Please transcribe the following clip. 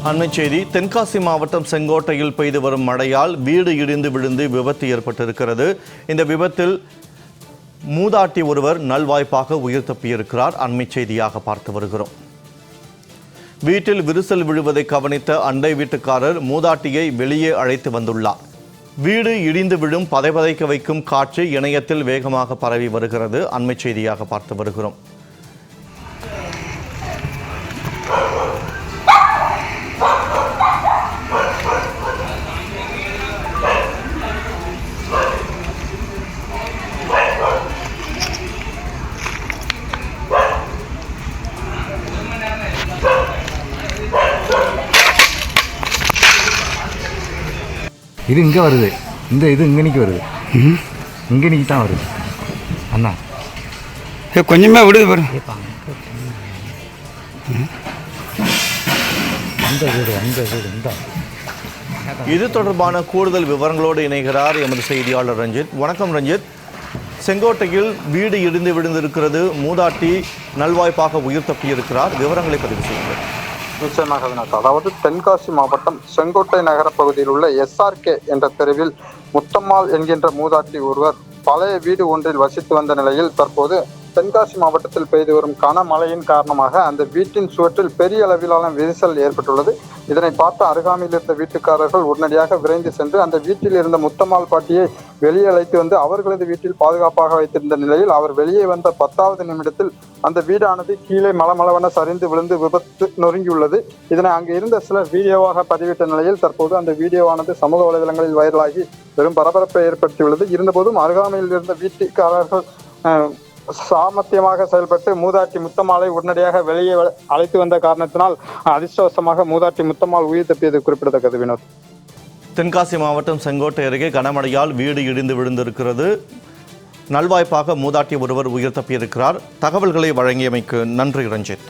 அண்மைச் செய்தி. தென்காசி மாவட்டம் செங்கோட்டையில் பெய்து வரும் மழையால் வீடு இடிந்து விழுந்து விபத்து ஏற்பட்டிருக்கிறது. இந்த விபத்தில் மூதாட்டி ஒருவர் நல்வாய்ப்பாக உயிர் தப்பியிருக்கிறார். அண்மைச் செய்தியாக பார்த்து வருகிறோம். வீட்டில் விரிசல் விழுவதை கவனித்த அண்டை வீட்டுக்காரர் மூதாட்டியை வெளியே அழைத்து வந்துள்ளார். வீடு இடிந்து விழும் பதைபதைக்க வைக்கும் காட்சி இணையத்தில் வேகமாக பரவி வருகிறது. அண்மைச் செய்தியாக பார்த்து வருகிறோம். இது இங்கே வருது, இது இங்கே நிற்க வருது, இங்கே நிற்க தான் வருது. அண்ணா கொஞ்சமே விடுது பாரு. இது தொடர்பான கூடுதல் விவரங்களோடு இணைகிறார் எமது செய்தியாளர் ரஞ்சித். வணக்கம் ரஞ்சித். செங்கோட்டையில் வீடு இடிந்து விழுந்திருக்கிறது. மூதாட்டி நல்வாய்ப்பாக உயிர் தப்பியிருக்கிறார். விவரங்களை பதிவு செய்யுங்கள். நிச்சயமாக வினாக்கா. அதாவது தென்காசி மாவட்டம் செங்கோட்டை நகர பகுதியில் உள்ள SRK என்ற தெருவில் முத்தம்மாள் என்கின்ற மூதாட்டி ஒருவர் பழைய வீடு ஒன்றில் வசித்து வந்த நிலையில் தற்போது தென்காசி மாவட்டத்தில் பெய்து வரும் கனமழையின் காரணமாக அந்த வீட்டின் சுவற்றில் பெரிய அளவிலான விரிசல் ஏற்பட்டுள்ளது. இதனை பார்த்து அருகாமையில் இருந்த வீட்டுக்காரர்கள் உடனடியாக விரைந்து சென்று அந்த வீட்டில் இருந்த முத்தம்மாள் பாட்டியை வெளியே அழைத்து வந்து அவர்களது வீட்டில் பாதுகாப்பாக வைத்திருந்த நிலையில் அவர் வெளியே வந்த 10வது நிமிடத்தில் அந்த வீடானது கீழே மளமளவென சரிந்து விழுந்து விபத்து நொறுங்கியுள்ளது. இதனை அங்கு இருந்த சிலர் வீடியோவாக பதிவிட்ட நிலையில் தற்போது அந்த வீடியோவானது சமூக வலைதளங்களில் வைரலாகி பெரும் பரபரப்பை ஏற்படுத்தியுள்ளது. இருந்தபோதும் அருகாமையில் இருந்த வீட்டுக்காரர்கள் சாமர்த்தியமாக செயல்பட்டு மூதாட்டி முத்தம்மாளை உடனடியாக வெளியே அழைத்து வந்த காரணத்தினால் அதிர்ஷ்டவசமாக மூதாட்டி முத்தம்மாள் உயிர் தப்பியது குறிப்பிடத்தக்கது. வினோத். தென்காசி மாவட்டம் செங்கோட்டை அருகே கனமழையால் வீடு இடிந்து விழுந்திருக்கிறது. நல்வாய்ப்பாக மூதாட்டி ஒருவர் உயிர் தப்பியிருக்கிறார். தகவல்களை வழங்கியமைக்கு நன்றி ரஞ்சித்.